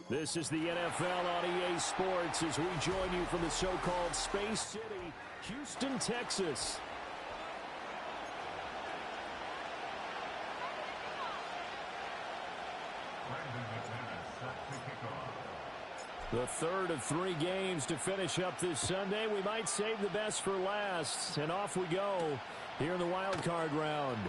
This is the NFL on EA Sports as we join you from the so-called Space City, Houston, Texas. The third of 3 games to finish up this Sunday. We might save the best for last, and off we go here in the wild card round.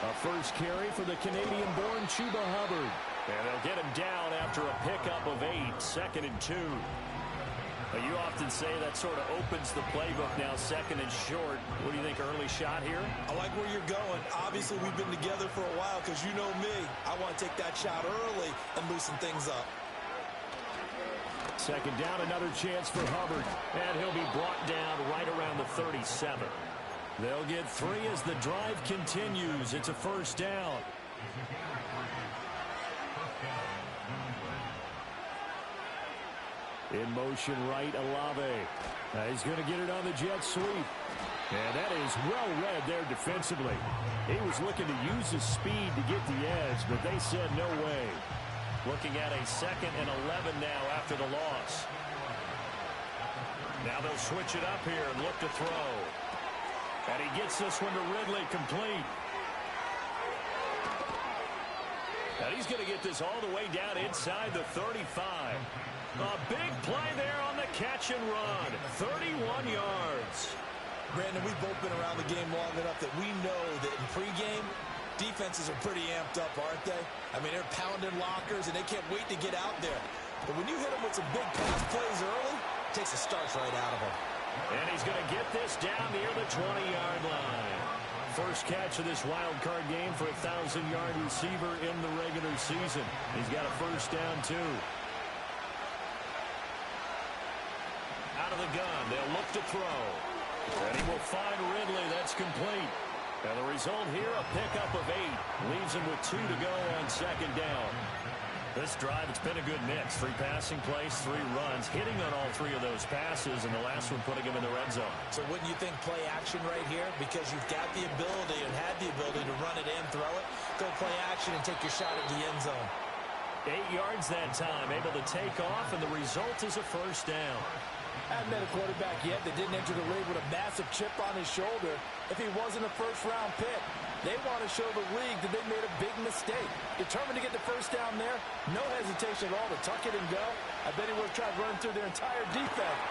A first carry for the Canadian-born Chuba Hubbard. And they'll get him down after a pickup of 8, 2nd and 2. You often say that sort of opens the playbook now, 2nd and short. What do you think, early shot here? I like where you're going. Obviously, we've been together for a while because you know me. I want to take that shot early and loosen things up. 2nd down, another chance for Hubbard. And he'll be brought down right around the 37. They'll get 3 as the drive continues. It's a first down. In motion right, Olave. He's going to get it on the jet sweep. And that is well read there defensively. He was looking to use his speed to get the edge, but they said no way. Looking at a 2nd and 11 now after the loss. Now they'll switch it up here and look to throw. And he gets this one to Ridley, complete. And he's going to get this all the way down inside the 35. A big play there on the catch and run. 31 yards. Brandon, we've both been around the game long enough that we know that in pregame, defenses are pretty amped up, aren't they? I mean, they're pounding lockers, and they can't wait to get out there. But when you hit them with some big pass plays early, it takes the starch right out of them. And he's going to get this down near the 20-yard line. First catch of this wild card game for a 1,000-yard receiver in the regular season. He's got a first down, too. Out of the gun, they'll look to throw. And he will find Ridley. That's complete. And the result here, a pickup of 8. Leaves him with 2 to go on 2nd down. This drive, it's been a good mix. 3 passing plays, 3 runs, hitting on all 3 of those passes, and the last one putting him in the red zone. So wouldn't you think play action right here? Because you've got the ability and had the ability to run it and throw it. Go play action and take your shot at the end zone. 8 yards that time, able to take off, and the result is a first down. I haven't met a quarterback yet that didn't enter the league with a massive chip on his shoulder if he wasn't a first-round pick. They want to show the league that they made a big mistake. Determined to get the first down there, no hesitation at all to tuck it and go. I bet he would have tried running through their entire defense.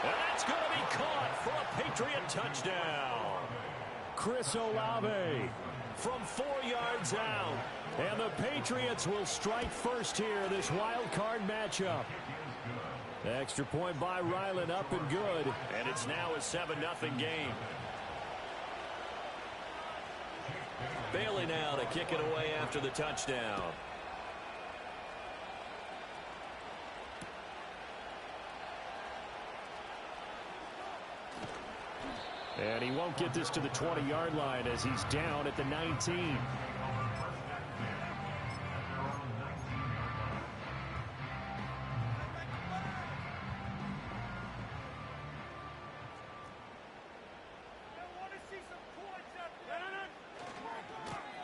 And that's going to be caught for a Patriot touchdown. Chris Olave from 4 yards out. And the Patriots will strike first here, this wild card matchup. Extra point by Ryland, up and good. And it's now a 7-0 game. Bailey now to kick it away after the touchdown. And he won't get this to the 20-yard line as he's down at the 19.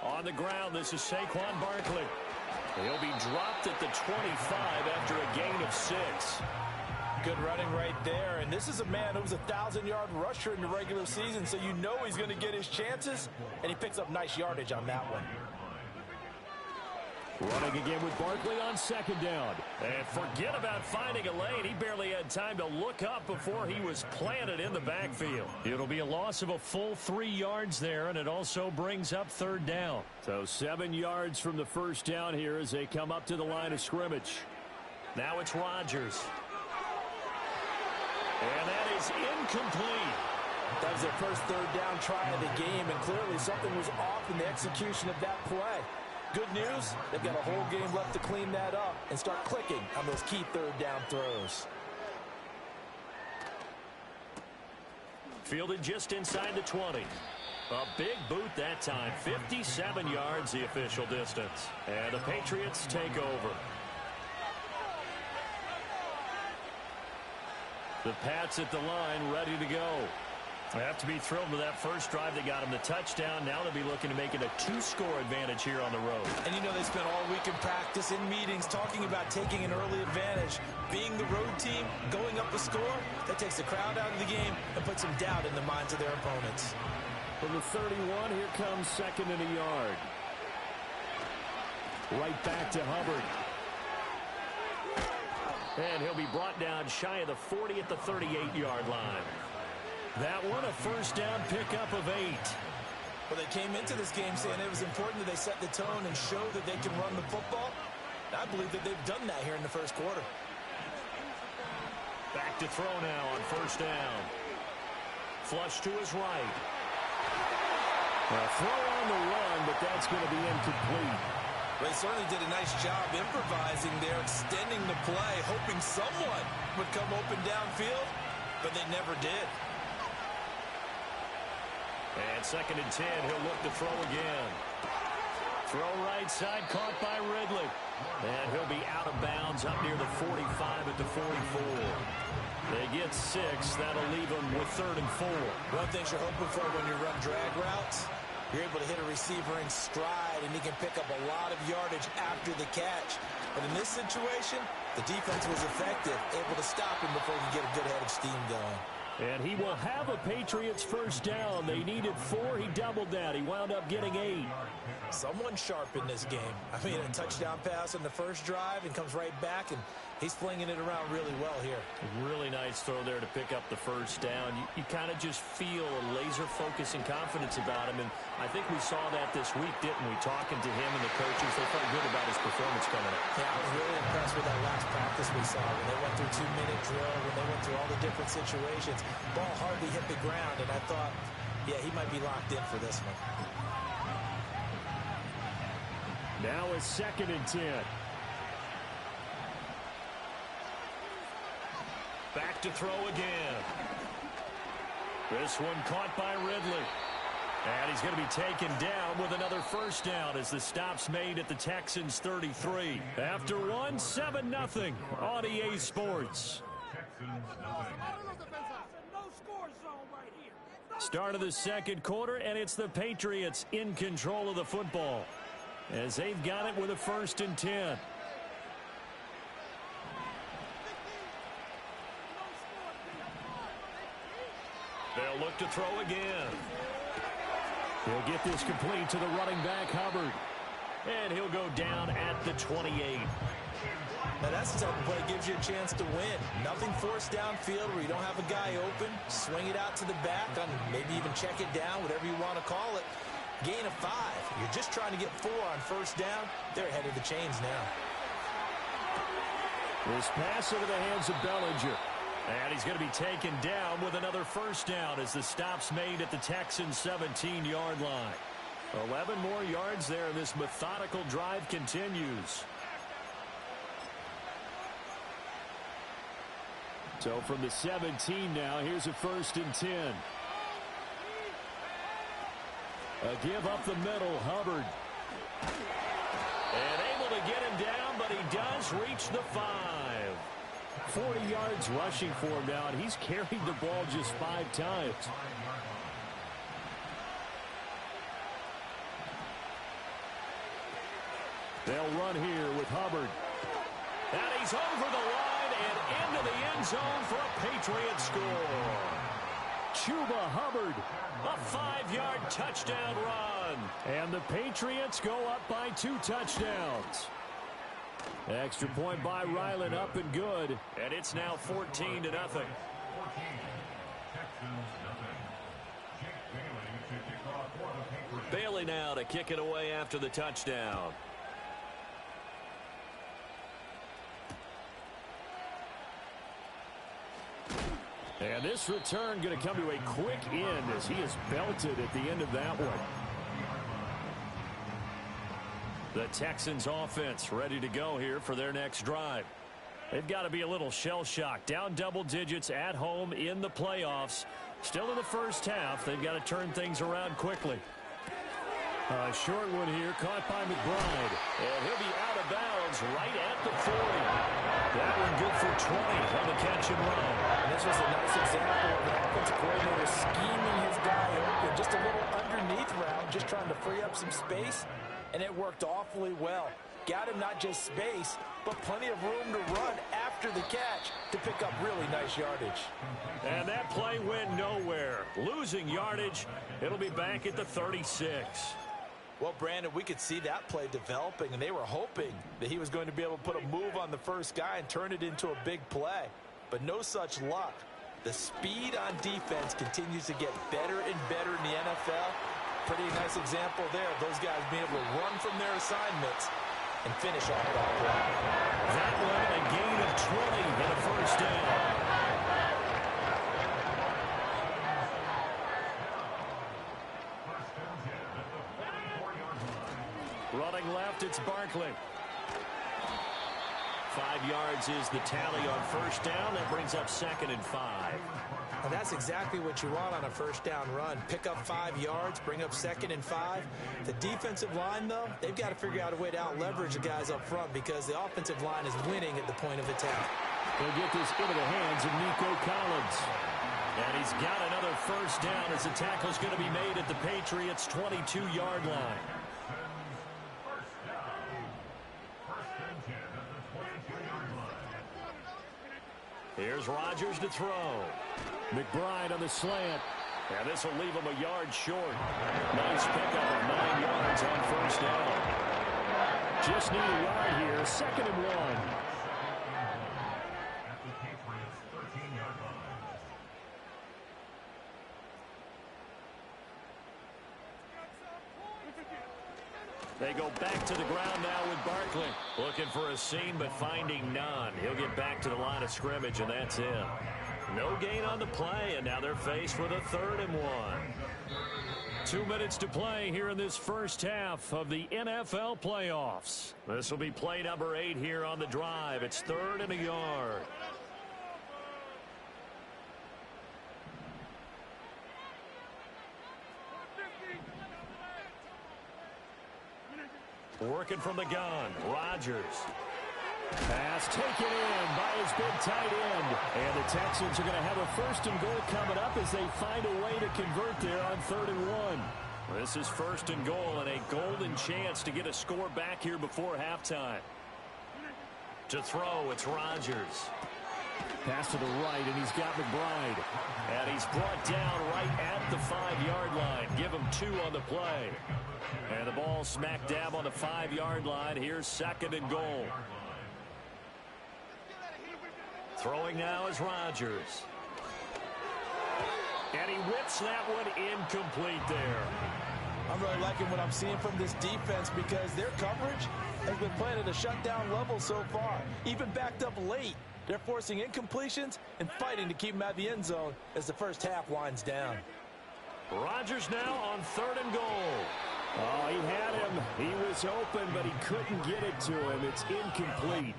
On the ground, this is Saquon Barkley. He'll be dropped at the 25 after a gain of 6. Good running right there, and this is a man who was a 1,000-yard rusher in the regular season, so you know he's going to get his chances, and he picks up nice yardage on that one. Running again with Barkley on 2nd down. And forget about finding a lane. He barely had time to look up before he was planted in the backfield. It'll be a loss of a full 3 yards there, and it also brings up 3rd down. So 7 yards from the first down here as they come up to the line of scrimmage. Now it's Rodgers. And that is incomplete. That was their first 3rd down try of the game, and clearly something was off in the execution of that play. Good news, they've got a whole game left to clean that up and start clicking on those key 3rd down throws. Fielded just inside the 20. A big boot that time. 57 yards the official distance. And the Patriots take over. The Pats at the line, ready to go. They have to be thrilled with that first drive that got them the touchdown. Now they'll be looking to make it a 2-score advantage here on the road. And you know they spent all week in practice, in meetings, talking about taking an early advantage. Being the road team, going up a score, that takes the crowd out of the game and puts some doubt in the minds of their opponents. From the 31, here comes 2nd and a yard. Right back to Hubbard. And he'll be brought down shy of the 40 at the 38-yard line. That one, a first down pickup of 8. Well, they came into this game saying it was important that they set the tone and show that they can run the football. And I believe that they've done that here in the first quarter. Back to throw now on first down. Flush to his right. A throw on the run, but that's going to be incomplete. They certainly did a nice job improvising there, extending the play, hoping someone would come open downfield, but they never did. And 2nd and 10, he'll look to throw again. Throw right side, caught by Ridley. And he'll be out of bounds up near the 45 at the 44. They get 6. That'll leave them with 3rd and 4. One thing you're hoping for when you run drag routes, you're able to hit a receiver in stride, and he can pick up a lot of yardage after the catch. But in this situation, the defense was effective, able to stop him before he could get a good head of steam going. And he will have a Patriots first down. They needed 4. He doubled that. He wound up getting 8. Someone sharp in this game. I mean, a touchdown pass in the first drive and comes right back, and he's flinging it around really well here. Really nice throw there to pick up the first down. You kind of just feel a laser focus and confidence about him, and I think we saw that this week, didn't we? Talking to him and the coaches, they felt good about his performance coming up. Yeah, I was really impressed with that last practice we saw when they went through 2-minute drill, when they went through all the different situations. Ball hardly hit the ground, and I thought, yeah, he might be locked in for this one. Now it's 2nd and 10. Back to throw again. This one caught by Ridley. And he's going to be taken down with another first down as the stop's made at the Texans 33. After one, 7-0 on EA Sports. Start of the second quarter, and it's the Patriots in control of the football as they've got it with a 1st and 10. They'll look to throw again. He'll get this complete to the running back, Hubbard. And he'll go down at the 28. Now that's the type of play that gives you a chance to win. Nothing forced downfield where you don't have a guy open. Swing it out to the back, maybe even check it down, whatever you want to call it. Gain of 5. You're just trying to get 4 on first down. They're ahead of the chains now. This pass into the hands of Bellinger. And he's going to be taken down with another first down as the stop's made at the Texans' 17-yard line. 11 more yards there, and this methodical drive continues. So from the 17 now, here's a 1st and 10. A give up the middle, Hubbard. And able to get him down, but he does reach the 5. 40 yards rushing for him now, and he's carried the ball just 5 times. They'll run here with Hubbard. And he's over the line and into the end zone for a Patriot score. Chuba Hubbard, a 5-yard touchdown run. And the Patriots go up by 2 touchdowns. Extra point by Ryland, up and good. And it's now 14-0. Bailey now to kick it away after the touchdown. And this return going to come to a quick end as he is belted at the end of that one. The Texans offense ready to go here for their next drive. They've got to be a little shell-shocked. Down double digits at home in the playoffs. Still in the first half. They've got to turn things around quickly. Short one here, caught by McBride. And he'll be out of bounds right at the 40. That one good for 20 on the catch and run. And this was a nice example of an offensive coordinator scheming his guy open. Just a little underneath route, just trying to free up some space. And it worked awfully well. Got him not just space, but plenty of room to run after the catch to pick up really nice yardage. And that play went nowhere. Losing yardage. It'll be back at the 36. Well, Brandon, we could see that play developing, and they were hoping that he was going to be able to put a move on the first guy and turn it into a big play. But no such luck. The speed on defense continues to get better and better in the NFL. Pretty nice example there of those guys being able to run from their assignments and finish off that play. That one, a gain of 20 and a first down. Running left, it's Barkley. 5 yards is the tally on first down. That brings up 2nd and 5. And that's exactly what you want on a first down run. Pick up 5 yards, bring up 2nd and 5. The defensive line, though, they've got to figure out a way to out-leverage the guys up front because the offensive line is winning at the point of attack. They'll get this into the hands of Nico Collins. And he's got another first down as the tackle's going to be made at the Patriots' 22-yard line. Here's Rodgers to throw. McBride on the slant. And this will leave him a yard short. Nice pickup of 9 yards on first down. Just need a yard here. 2nd and 1. They go back to the ground now with Barkley. Looking for a seam, but finding none. He'll get back to the line of scrimmage, and that's it. No gain on the play, and now they're faced with a 3rd and 1. 2 minutes to play here in this first half of the NFL playoffs. This will be play number 8 here on the drive. It's 3rd and a yard. Working from the gun, Rodgers. Pass taken in by his big tight end. And the Texans are going to have a 1st and goal coming up as they find a way to convert there on 3rd and 1. This is 1st and goal and a golden chance to get a score back here before halftime. To throw, it's Rodgers. Pass to the right, and he's got McBride. And he's brought down right at the 5-yard line. Give him 2 on the play. And the ball smack dab on the 5-yard line. Here's 2nd and goal. Throwing now is Rodgers. And he whips that one incomplete there. I'm really liking what I'm seeing from this defense because their coverage has been playing at a shutdown level so far. Even backed up late, they're forcing incompletions and fighting to keep them out of the end zone as the first half winds down. Rodgers now on 3rd and goal. Oh, he had him. He was open, but he couldn't get it to him. It's incomplete.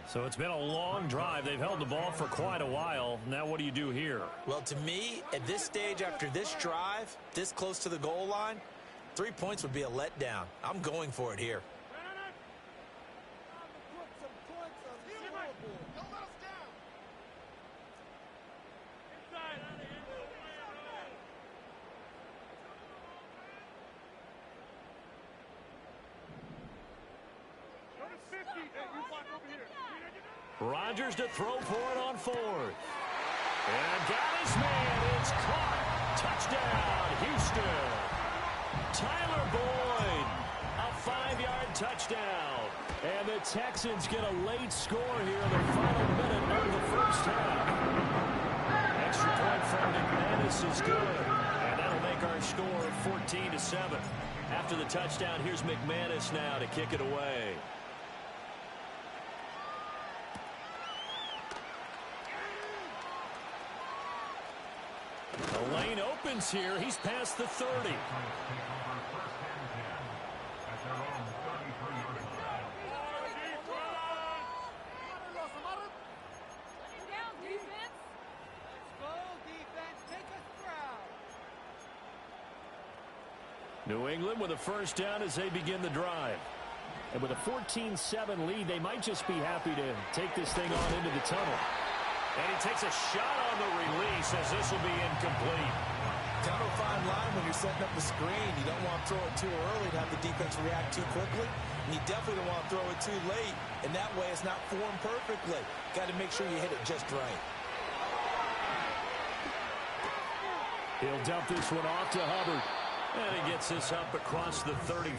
So it's been a long drive. They've held the ball for quite a while. Now what do you do here? Well, to me, at this stage after this drive, this close to the goal line, 3 points would be a letdown. I'm going for it here. Rodgers to throw for it on 4th. And got his man. It's caught. Touchdown, Houston. Tyler Boyd. A 5-yard touchdown. And the Texans get a late score here in the final minute of the first half. Extra point from McManus is good. And that'll make our score 14-7. After the touchdown, here's McManus now to kick it away. The lane opens here. He's past the 30. New England with a first down as they begin the drive. And with a 14-7 lead, they might just be happy to take this thing on into the tunnel. And he takes a shot on the release as this will be incomplete. Kind of a fine line when you're setting up the screen. You don't want to throw it too early to have the defense react too quickly. And you definitely don't want to throw it too late. And that way it's not formed perfectly. Got to make sure you hit it just right. He'll dump this one off to Hubbard. And he gets this up across the 35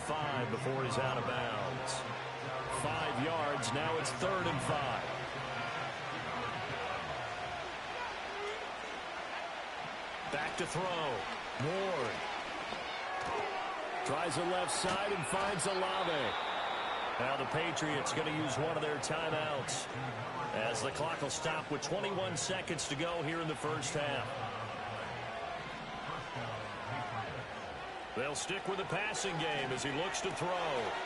before he's out of bounds. 5 yards. Now it's 3rd and 5. Back to throw. Ward. Tries the left side and finds Olave. Now the Patriots going to use one of their timeouts as the clock will stop with 21 seconds to go here in the first half. They'll stick with the passing game as he looks to throw.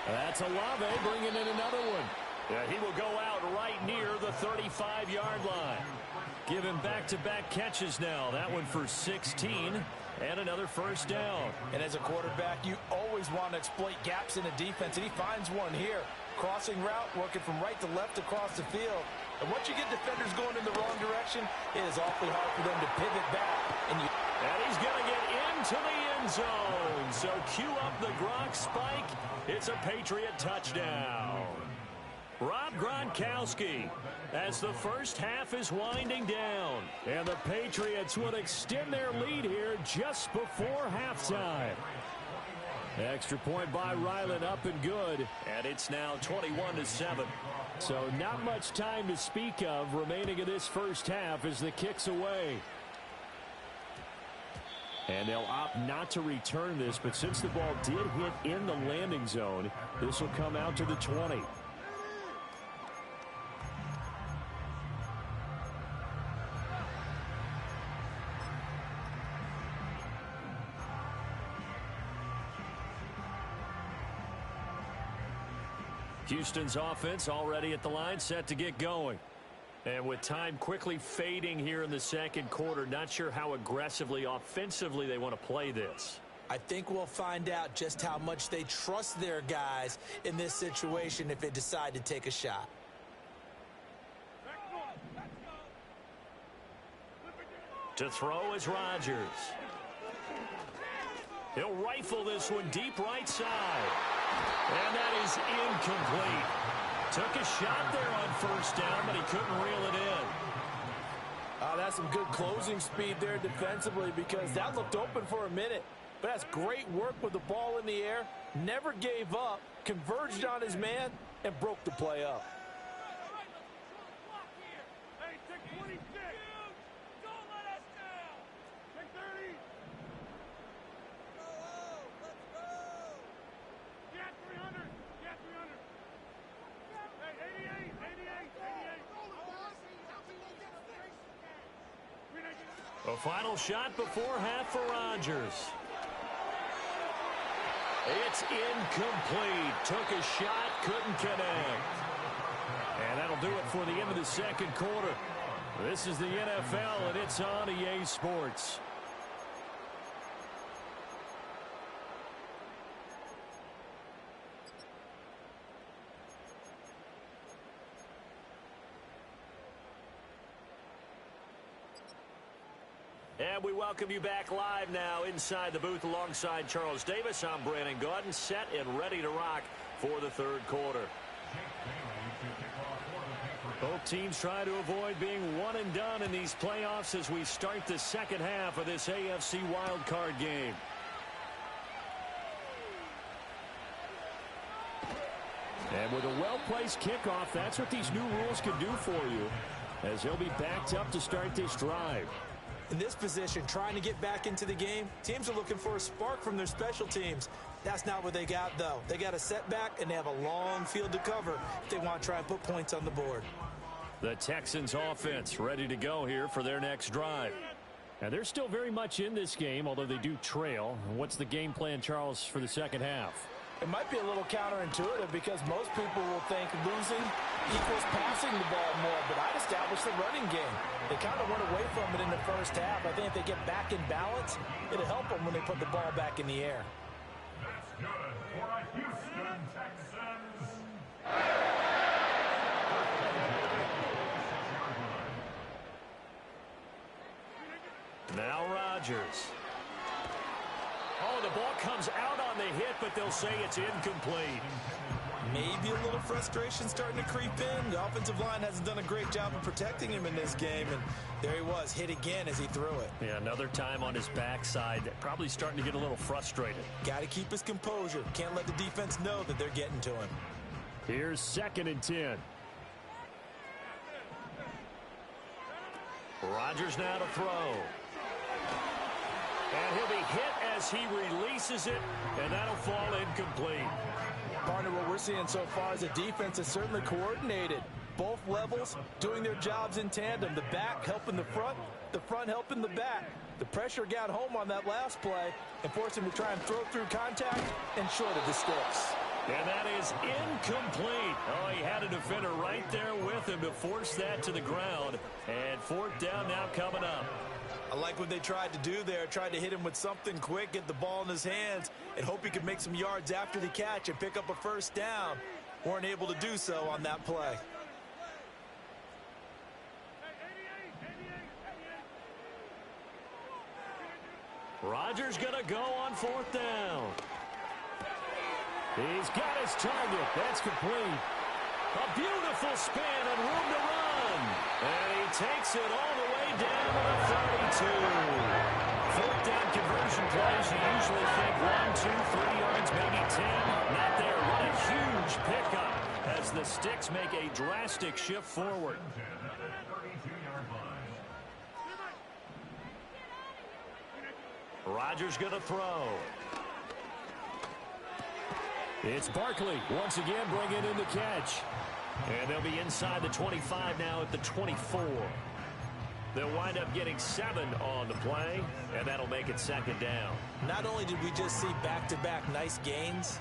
That's Olave bringing in another one. Yeah, he will go out right near the 35-yard line. Give him back-to-back catches now. That one for 16 and another first down. And as a quarterback, you always want to exploit gaps in the defense, and he finds one here. Crossing route, working from right to left across the field. And once you get defenders going in the wrong direction, it is awfully hard for them to pivot back. And he's going to get into the end zone. So cue up the Gronk spike. It's a Patriot touchdown. Rob Gronkowski as the first half is winding down. And the Patriots would extend their lead here just before halftime. Extra point by Ryland up and good. And it's now 21-7. So not much time to speak of remaining in this first half as the kick's away. And they'll opt not to return this, but since the ball did hit in the landing zone, this will come out to the 20. Houston's offense already at the line, set to get going. And with time quickly fading here in the second quarter, not sure how aggressively, offensively they want to play this. I think we'll find out just how much they trust their guys in this situation if they decide to take a shot. To throw is Rodgers. He'll rifle this one deep right side. And that is incomplete. Took a shot there on first down, but he couldn't reel it in. That's some good closing speed there defensively because that looked open for a minute. But that's great work with the ball in the air. Never gave up, converged on his man, and broke the play up. A final shot before half for Rodgers. It's incomplete. Took a shot, couldn't connect. And that'll do it for the end of the second quarter. This is the NFL, and it's on EA Sports. And we welcome you back live now inside the booth alongside Charles Davis. I'm Brandon Gaudin, set and ready to rock for the third quarter. Both teams try to avoid being one and done in these playoffs as we start the second half of this AFC wildcard game. And with a well-placed kickoff, that's what these new rules can do for you as they'll be backed up to start this drive. In this position, trying to get back into the game, teams are looking for a spark from their special teams. That's not what they got, though. They got a setback, and they have a long field to cover if they want to try and put points on the board. The Texans offense ready to go here for their next drive. And they're still very much in this game, although they do trail. What's the game plan, Charles, for the second half? It might be a little counterintuitive because most people will think losing equals passing the ball more, but I'd establish the running game. They kind of went away from it in the first half. I think if they get back in balance, it'll help them when they put the ball back in the air. Now Rodgers. Oh, the ball comes out on the hit, but they'll say it's incomplete. Maybe a little frustration starting to creep in. The offensive line hasn't done a great job of protecting him in this game, and there he was, hit again as he threw it. Yeah, another time on his backside, probably starting to get a little frustrated. Got to keep his composure. Can't let the defense know that they're getting to him. Here's 2nd and 10. Rodgers now to throw. And he'll be hit as he releases it, and that'll fall incomplete. Partner, what we're seeing so far is the defense is certainly coordinated. Both levels doing their jobs in tandem. The back helping the front helping the back. The pressure got home on that last play and forced him to try and throw through contact and short of the sticks. And that is incomplete. Oh, he had a defender right there with him to force that to the ground. And 4th down now coming up. I like what they tried to do there. Tried to hit him with something quick, get the ball in his hands, and hope he could make some yards after the catch and pick up a 1st down. Weren't able to do so on that play. Rodgers going to go on 4th down. He's got his target. That's complete. A beautiful spin and room to run. And he takes it all the way down to the 32. 4th down conversion plays, you usually think 1, 2, 3 yards, maybe 10. Not there. What a huge pickup as the Sticks make a drastic shift forward. Rodgers going to throw. It's Barkley once again bringing in the catch. And they'll be inside the 25 now at the 24. They'll wind up getting 7 on the play, and that'll make it 2nd down. Not only did we just see back-to-back nice gains,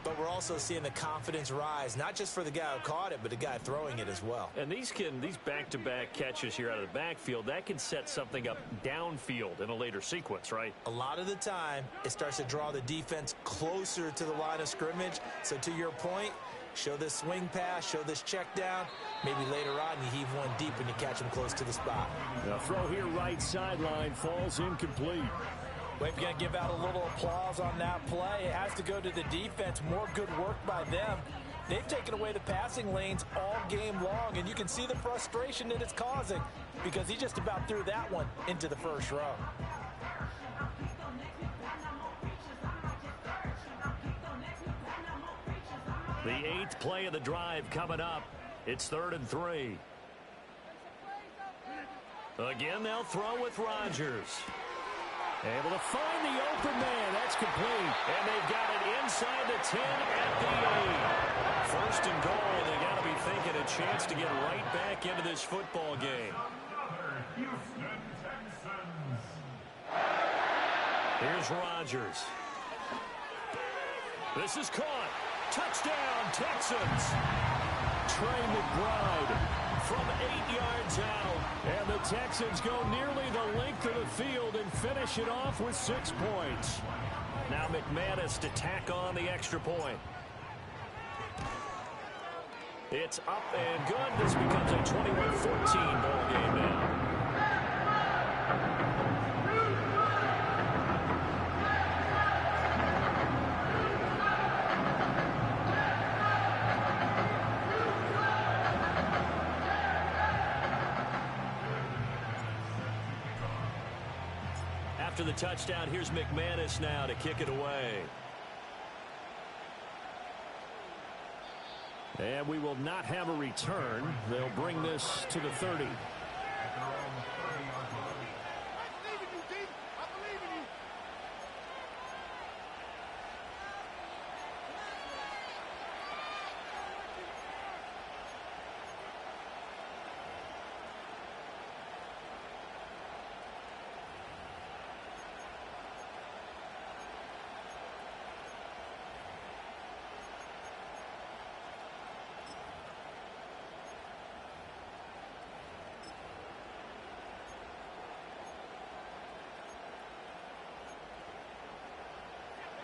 but we're also seeing the confidence rise, not just for the guy who caught it, but the guy throwing it as well. And these back-to-back catches here out of the backfield, that can set something up downfield in a later sequence, right? A lot of the time, it starts to draw the defense closer to the line of scrimmage. So to your point, show this swing pass, show this check down. Maybe later on you heave one deep when you catch him close to the spot. The throw here right sideline falls incomplete. We've got to give out a little applause on that play. It has to go to the defense. More good work by them. They've taken away the passing lanes all game long, and you can see the frustration that it's causing because he just about threw that one into the 1st row. The 8th play of the drive coming up. It's 3rd and 3. Again, they'll throw with Rodgers. Able to find the open man. That's complete. And they've got it inside the 10 at the 8. 1st and goal. They got to be thinking a chance to get right back into this football game. Here's Rodgers. This is caught. Touchdown, Texans. Trey McBride from 8 yards out. And the Texans go nearly the length of the field and finish it off with 6 points. Now McManus to tack on the extra point. It's up and good. This becomes a 21-14 ball game now. After the touchdown, here's McManus now to kick it away. And we will not have a return. They'll bring this to the 30.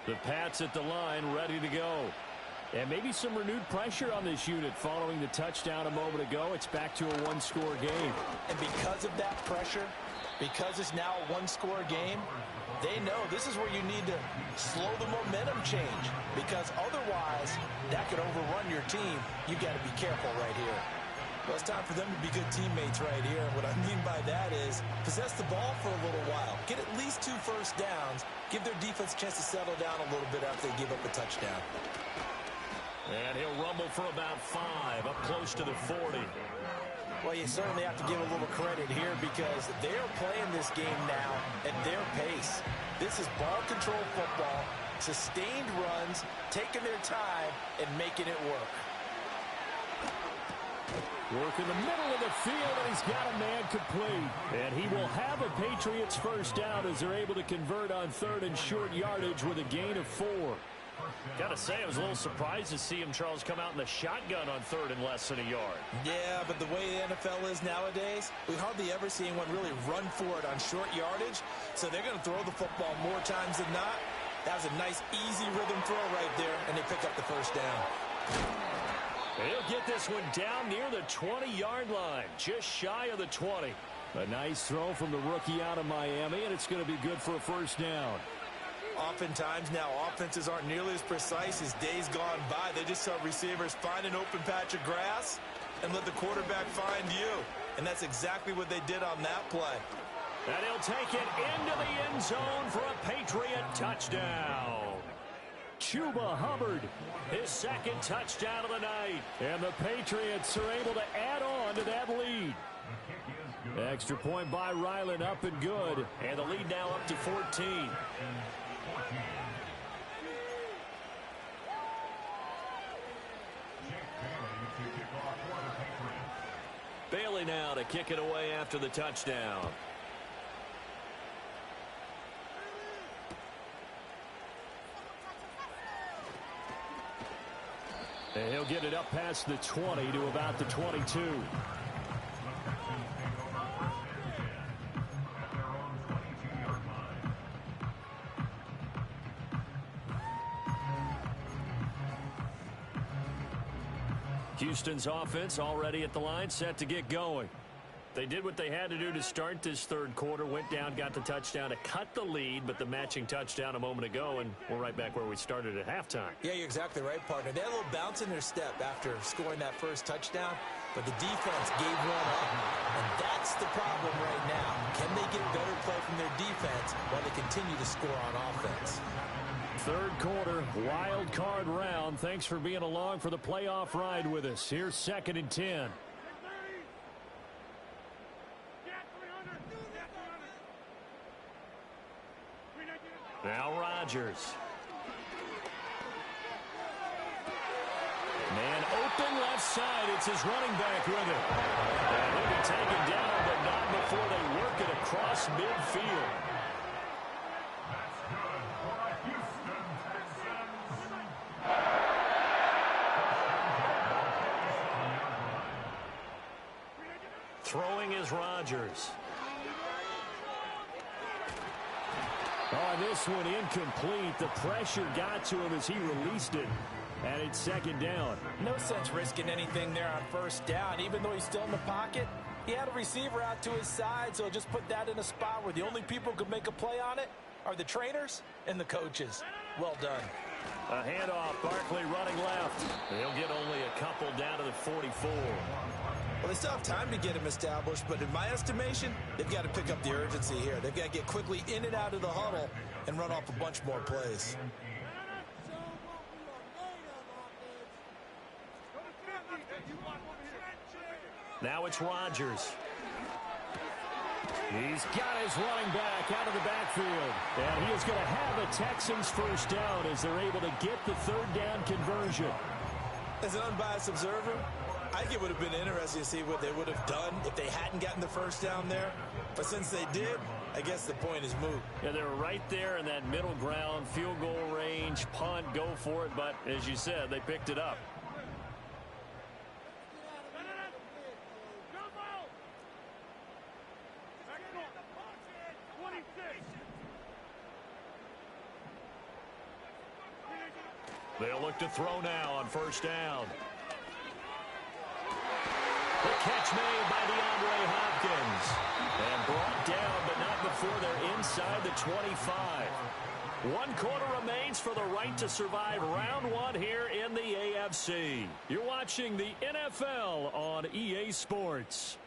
The Pats at the line, ready to go. And maybe some renewed pressure on this unit following the touchdown a moment ago. It's back to a one-score game. And because of that pressure, because it's now a one-score game, they know this is where you need to slow the momentum change, because otherwise that could overrun your team. You got to be careful right here. Well, it's time for them to be good teammates right here. And what I mean by that is possess the ball for a little while. Get at least 2 first downs. Give their defense a chance to settle down a little bit after they give up a touchdown. And he'll rumble for about 5, up close to the 40. Well, you certainly have to give a little credit here, because they're playing this game now at their pace. This is ball control football, sustained runs, taking their time, and making it work. Work in the middle of the field, and he's got a man complete. And he will have a Patriots first down as they're able to convert on 3rd and short yardage with a gain of 4. Gotta say, I was a little surprised to see him, Charles, come out in the shotgun on 3rd and less than a yard. Yeah, but the way the NFL is nowadays, we hardly ever see anyone really run for it on short yardage. So they're going to throw the football more times than not. That was a nice, easy rhythm throw right there, and they pick up the first down. He'll get this one down near the 20-yard line, just shy of the 20. A nice throw from the rookie out of Miami, and it's going to be good for a first down. Oftentimes now, offenses aren't nearly as precise as days gone by. They just tell receivers, find an open patch of grass and let the quarterback find you. And that's exactly what they did on that play. And he'll take it into the end zone for a Patriot touchdown. Chuba Hubbard, his 2nd touchdown of the night. And the Patriots are able to add on to that lead. Extra point by Ryland, up and good. And the lead now up to 14. Bailey now to kick it away after the touchdown. And he'll get it up past the 20 to about the 22. Houston's offense already at the line, set to get going. They did what they had to do to start this 3rd quarter, went down, got the touchdown to cut the lead, but the matching touchdown a moment ago, and we're right back where we started at halftime. Yeah, you're exactly right, partner. They had a little bounce in their step after scoring that first touchdown, but the defense gave one up, and that's the problem right now. Can they get better play from their defense while they continue to score on offense? 3rd quarter, wild card round. Thanks for being along for the playoff ride with us. Here's 2nd and 10. Now Rodgers. Man open left side. It's his running back with it. And he'll be taken down, but not before they work it across midfield. Throwing is Rodgers. Oh, this one incomplete. The pressure got to him as he released it. And it's 2nd down. No sense risking anything there on 1st down. Even though he's still in the pocket, he had a receiver out to his side, so just put that in a spot where the only people who could make a play on it are the trainers and the coaches. Well done. A handoff, Barkley running left. They'll get only a couple down to the 44. Well, they still have time to get him established, but in my estimation, they've got to pick up the urgency here. They've got to get quickly in and out of the huddle and run off a bunch more plays. Now it's Rodgers. He's got his running back out of the backfield. And he is going to have a Texans first down as they're able to get the 3rd down conversion. As an unbiased observer, I think it would have been interesting to see what they would have done if they hadn't gotten the first down there. But since they did, I guess the point is moot. Yeah, they were right there in that middle ground, field goal range, punt, go for it. But as you said, they picked it up. They'll look to throw now on first down. The catch made by DeAndre Hopkins. And brought down, but not before they're inside the 25. 1 quarter remains for the right to survive round 1 here in the AFC. You're watching the NFL on EA Sports.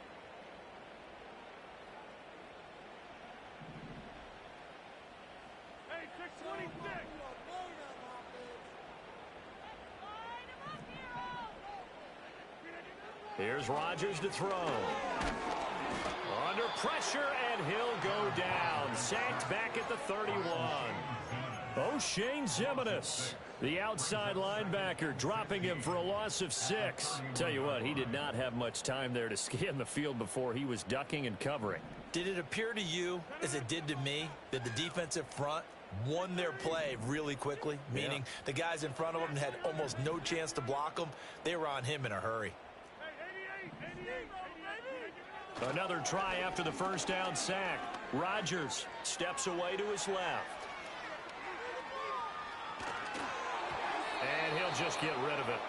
Hey, 626. Here's Rodgers to throw. Under pressure, and he'll go down. Sacked back at the 31. O'Shane Ximines, the outside linebacker, dropping him for a loss of 6. Tell you what, he did not have much time there to scan the field before he was ducking and covering. Did it appear to you, as it did to me, that the defensive front won their play really quickly? Meaning the guys in front of them had almost no chance to block them. They were on him in a hurry. Another try after the first down sack. Rodgers steps away to his left. And he'll just get rid of it.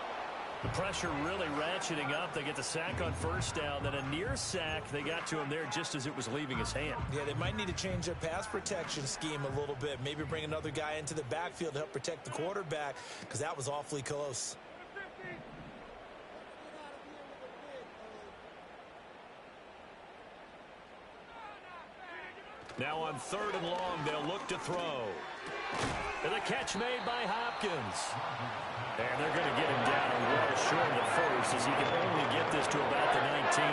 The pressure really ratcheting up. They get the sack on first down. Then a near sack. They got to him there just as it was leaving his hand. Yeah, they might need to change their pass protection scheme a little bit. Maybe bring another guy into the backfield to help protect the quarterback, because that was awfully close. Now on 3rd and long, they'll look to throw. And the catch made by Hopkins. And they're going to get him down well short of the first, as he can only get this to about the 19.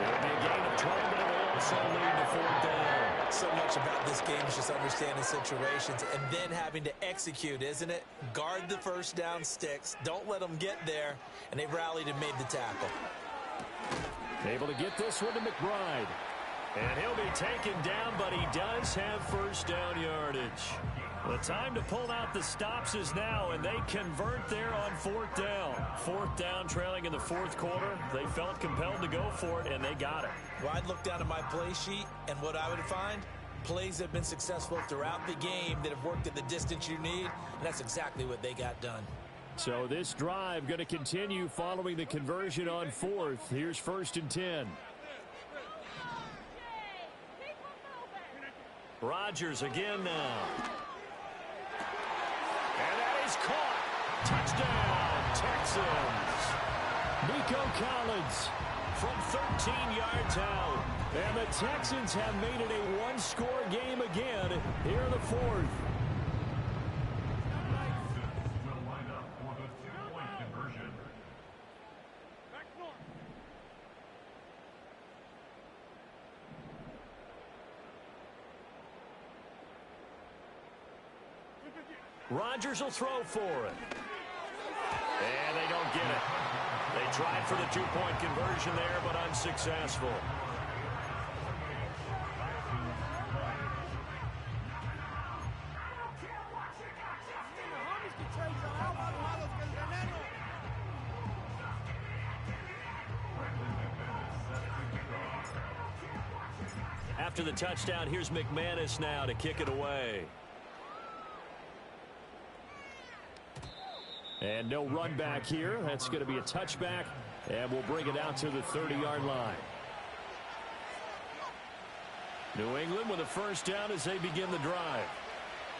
It'll be a gain of 12, but it will also lead to 4th down. So much about this game is just understanding situations and then having to execute, isn't it? Guard the first down sticks. Don't let them get there. And they rallied and made the tackle. Able to get this one to McBride. And he'll be taken down, but he does have first down yardage. The time to pull out the stops is now, and they convert there on 4th down. 4th down, trailing in the 4th quarter. They felt compelled to go for it, and they got it. Well, I'd look down at my play sheet, and what I would find, plays that have been successful throughout the game that have worked at the distance you need, and that's exactly what they got done. So this drive going to continue following the conversion on 4th. Here's 1st and 10. Rodgers again now. And that is caught. Touchdown, Texans. Nico Collins from 13 yards out. And the Texans have made it a one-score game again here in the 4th. Rodgers will throw for it. And they don't get it. They tried for the 2-point conversion there, but unsuccessful. After the touchdown, here's McManus now to kick it away. And no run back here. That's going to be a touchback, and we'll bring it out to the 30-yard line. New England with a first down as they begin the drive.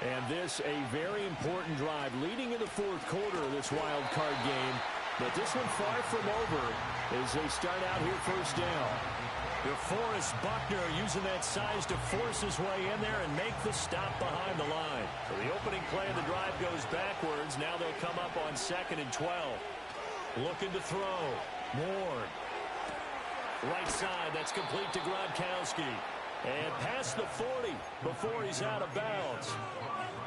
And this a very important drive leading in the 4th quarter of this wild card game. But this one far from over as they start out here first down. DeForest Buckner using that size to force his way in there and make the stop behind the line. So the opening play of the drive goes backwards. Now they'll come up on 2nd and 12. Looking to throw. Moore. Right side, that's complete to Gronkowski. And past the 40 before he's out of bounds.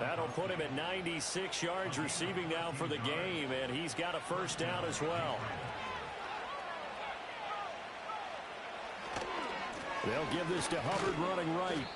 That'll put him at 96 yards receiving now for the game, and he's got a first down as well. They'll give this to Hubbard running right.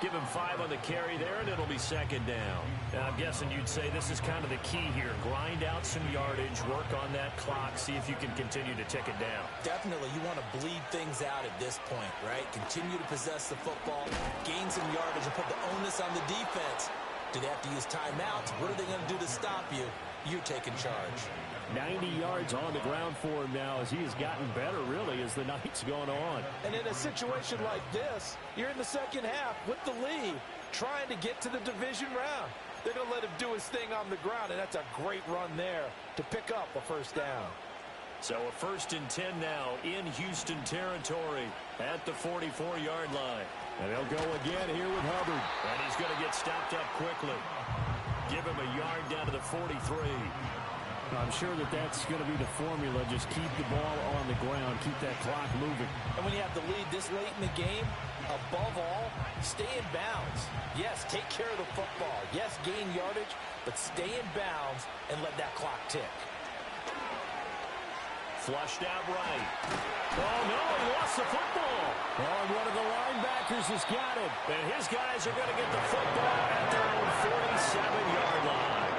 Give him 5 on the carry there, and it'll be 2nd down. Now, I'm guessing you'd say this is kind of the key here. Grind out some yardage, work on that clock, see if you can continue to tick it down. Definitely, you want to bleed things out at this point, right? Continue to possess the football, gain some yardage, and put the onus on the defense. Do they have to use timeouts? What are they going to do to stop you? You're taking charge. 90 yards on the ground for him now as he has gotten better, really, as the night's gone on. And in a situation like this, you're in the second half with the lead, trying to get to the division round. They're going to let him do his thing on the ground, and that's a great run there to pick up a first down. So a 1st and 10 now in Houston territory at the 44-yard line. And they'll go again here with Hubbard. And he's going to get stopped up quickly. Give him a yard down to the 43. I'm sure that that's going to be the formula. Just keep the ball on the ground. Keep that clock moving. And when you have the lead this late in the game, above all, stay in bounds. Yes, take care of the football. Yes, gain yardage, but stay in bounds and let that clock tick. Flushed out right. Oh, no, he lost the football. Oh, and one of the linebackers has got it. And his guys are going to get the football at their own 47-yard line.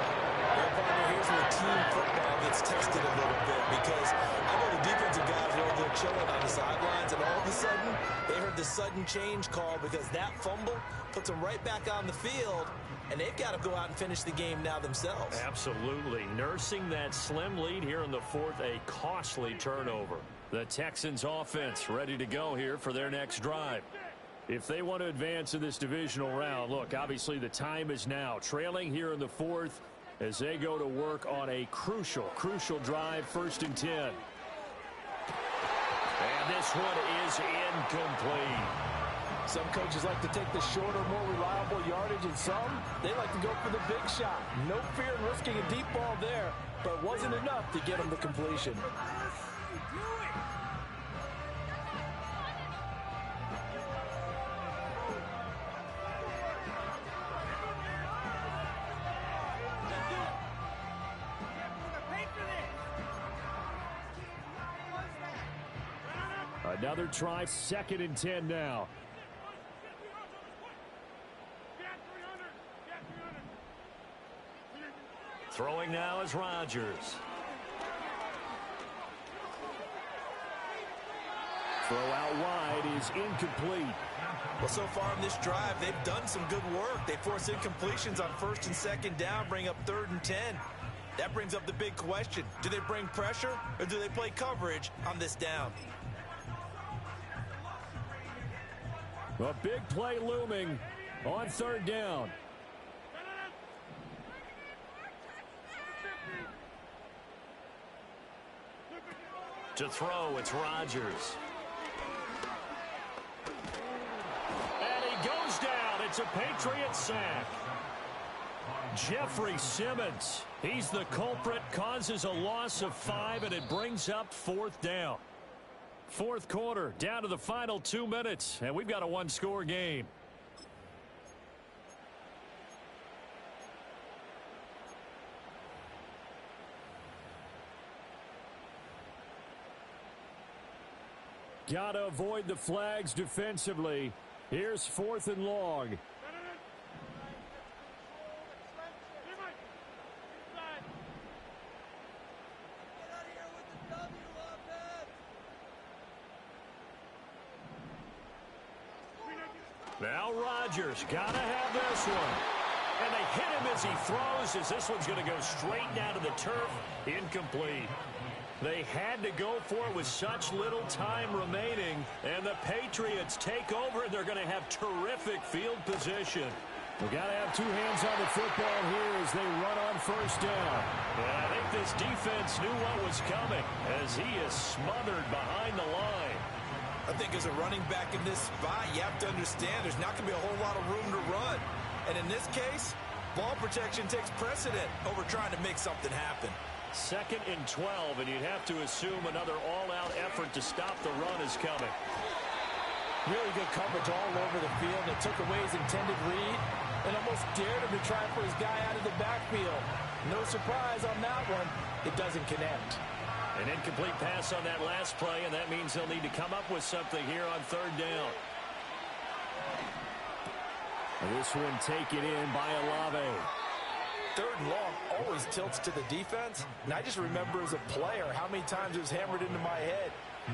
Here's where team football gets tested a little bit, because I know the defensive guys were over there chilling on the sidelines, and all of a sudden, they heard the sudden change call because that fumble puts them right back on the field, and they've got to go out and finish the game now themselves. Absolutely. Nursing that slim lead here in the 4th, a costly turnover. The Texans offense ready to go here for their next drive. If they want to advance in this divisional round, look, obviously the time is now. Trailing here in the 4th as they go to work on a crucial drive, 1st and 10. And this one is incomplete. Some coaches like to take the shorter, more reliable yardage, and some, they like to go for the big shot. No fear in risking a deep ball there, but it wasn't enough to get them the completion. Another try, 2nd and 10 now. Throwing now is Rodgers. Throw out wide is incomplete. Well, so far in this drive, they've done some good work. They force incompletions on 1st and 2nd down, bring up 3rd and 10. That brings up the big question. Do they bring pressure, or do they play coverage on this down? A big play looming on 3rd down. To throw, it's Rodgers. And he goes down. It's a Patriot sack. Jeffrey Simmons, he's the culprit, causes a loss of 5, and it brings up 4th down. 4th quarter, down to the final 2 minutes, and we've got a 1-score game. Gotta avoid the flags defensively. Here's 4th and long. Now Rodgers, gotta have this one. And they hit him as he throws, as this one's going to go straight down to the turf. Incomplete. They had to go for it with such little time remaining, and the Patriots take over, and they're going to have terrific field position. We've got to have 2 hands on the football here as they run on 1st down. And I think this defense knew what was coming as he is smothered behind the line. I think as a running back in this spot, you have to understand there's not going to be a whole lot of room to run. And in this case, ball protection takes precedent over trying to make something happen. 2nd and 12, and you'd have to assume another all-out effort to stop the run is coming. Really good coverage all over the field. It took away his intended read and almost dared him to try for his guy out of the backfield. No surprise on that one. It doesn't connect. An incomplete pass on that last play, and that means they'll need to come up with something here on 3rd down. This one taken in by Olave. 3rd and long always tilts to the defense. And I just remember as a player how many times it was hammered into my head.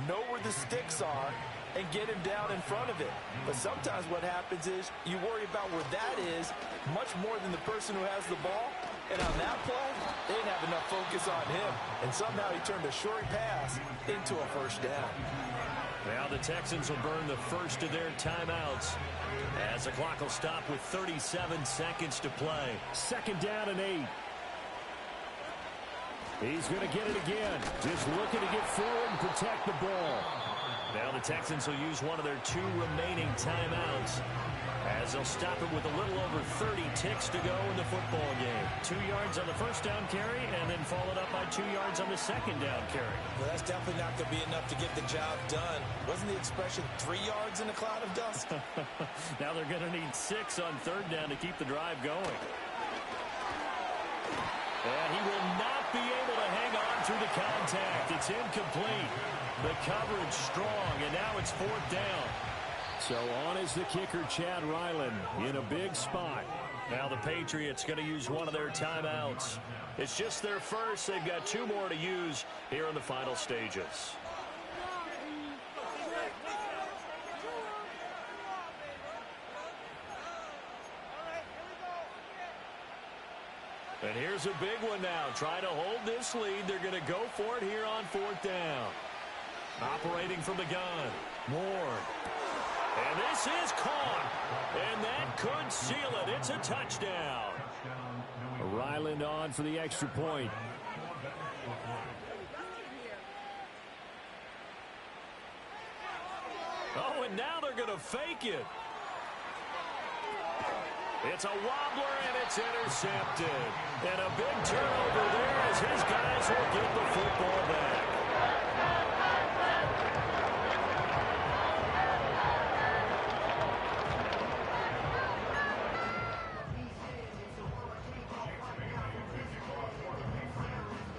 Know where the sticks are and get him down in front of it. But sometimes what happens is you worry about where that is much more than the person who has the ball. And on that play, they didn't have enough focus on him. And somehow he turned a short pass into a first down. Now the Texans will burn the first of their timeouts as the clock will stop with 37 seconds to play. 2nd down and 8. He's going to get it again. Just looking to get forward and protect the ball. Now the Texans will use one of their 2 remaining timeouts as they'll stop it with a little over 30 ticks to go in the football game. 2 yards on the first down carry and then followed up by 2 yards on the 2nd down carry. Well, that's definitely not going to be enough to get the job done. Wasn't the expression 3 yards in a cloud of dust? Now they're going to need 6 on 3rd down to keep the drive going. And he will not be able to hang on through the contact. It's incomplete. The coverage strong, and now it's 4th down. So on is the kicker, Chad Ryland, in a big spot. Now the Patriots going to use one of their timeouts. It's just their first. They've got 2 more to use here in the final stages. And here's a big one now. Trying to hold this lead. They're going to go for it here on 4th down. Operating from the gun. Moore. And this is caught. And that could seal it. It's a touchdown. Ryland on for the extra point. Oh, and now they're going to fake it. It's a wobbler, and it's intercepted. And a big turnover there as his guys will get the football back.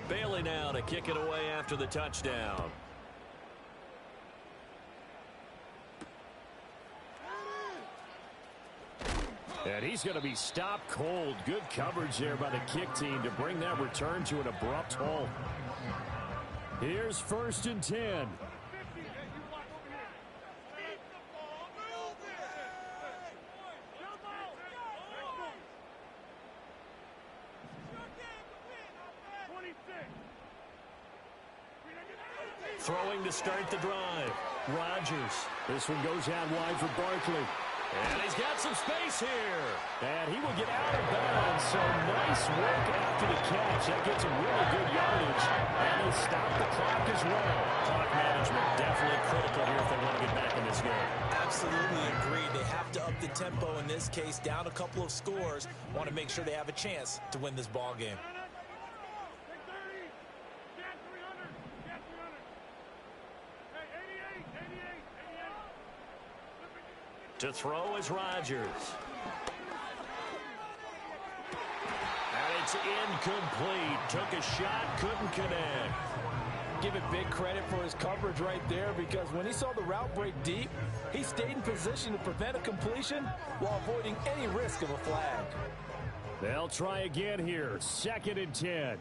Bailey now to kick it away after the touchdown. And he's going to be stopped cold. Good coverage there by the kick team to bring that return to an abrupt halt. Here's 1st and 10. Throwing to start the drive. Rodgers. This one goes out wide for Barkley. And he's got some space here. And he will get out of bounds. So nice work after the catch. That gets him really good yardage. And they stop the clock as well. Clock management definitely critical here if they want to get back in this game. Absolutely agreed. They have to up the tempo in this case. Down a couple of scores. Want to make sure they have a chance to win this ball game. To throw is Rodgers. And it's incomplete. Took a shot, couldn't connect. Give it big credit for his coverage right there, because when he saw the route break deep, he stayed in position to prevent a completion while avoiding any risk of a flag. They'll try again here. 2nd and 10.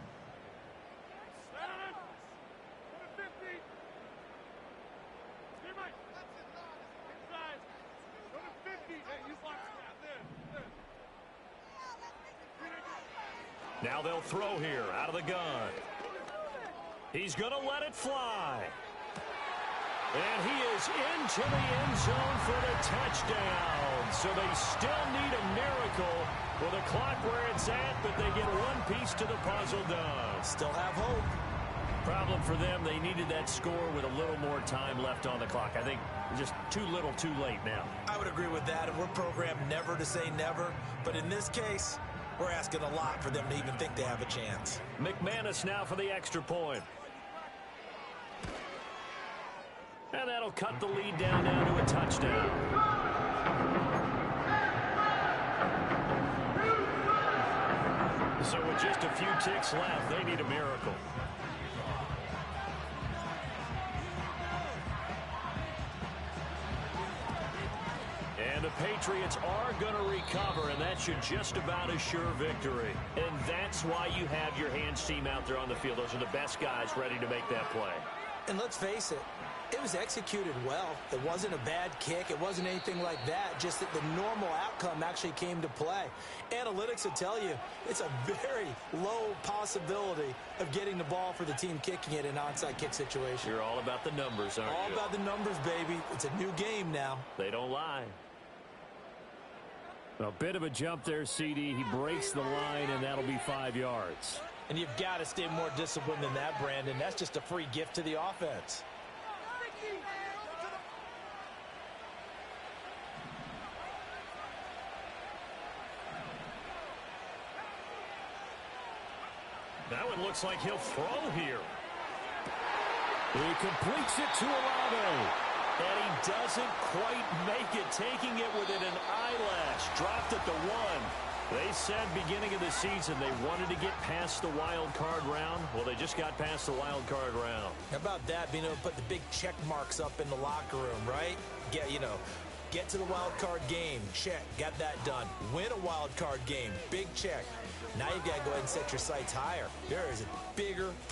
Now they'll throw here out of the gun. He's going to let it fly. And he is into the end zone for the touchdown. So they still need a miracle with the clock where it's at, but they get one piece to the puzzle done. Still have hope. Problem for them, they needed that score with a little more time left on the clock. I think just too little too late now. I would agree with that, and we're programmed never to say never. But in this case, we're asking a lot for them to even think they have a chance. McManus now for the extra point. And that'll cut the lead down now to a touchdown. So with just a few ticks left, they need a miracle. And the Patriots are going to recover, and that should just about assure victory. And that's why you have your hands team out there on the field. Those are the best guys ready to make that play. And let's face it, it was executed well. It wasn't a bad kick. It wasn't anything like that. Just that the normal outcome actually came to play. Analytics will tell you it's a very low possibility of getting the ball for the team kicking it in an onside kick situation. You're all about the numbers, aren't you? All about the numbers, baby. It's a new game now. They don't lie. A bit of a jump there, CD. He breaks the line, and that'll be 5 yards. And you've got to stay more disciplined than that, Brandon. That's just a free gift to the offense. That one looks like he'll throw here. He completes it to Olave. And he doesn't quite make it, taking it within an eyelash. Dropped at the 1. They said beginning of the season they wanted to get past the wild card round. Well, they just got past the wild card round. How about that, being able to put the big check marks up in the locker room, right? Get to the wild card game. Check. Got that done. Win a wild card game. Big check. Now you've got to go ahead and set your sights higher. There is a bigger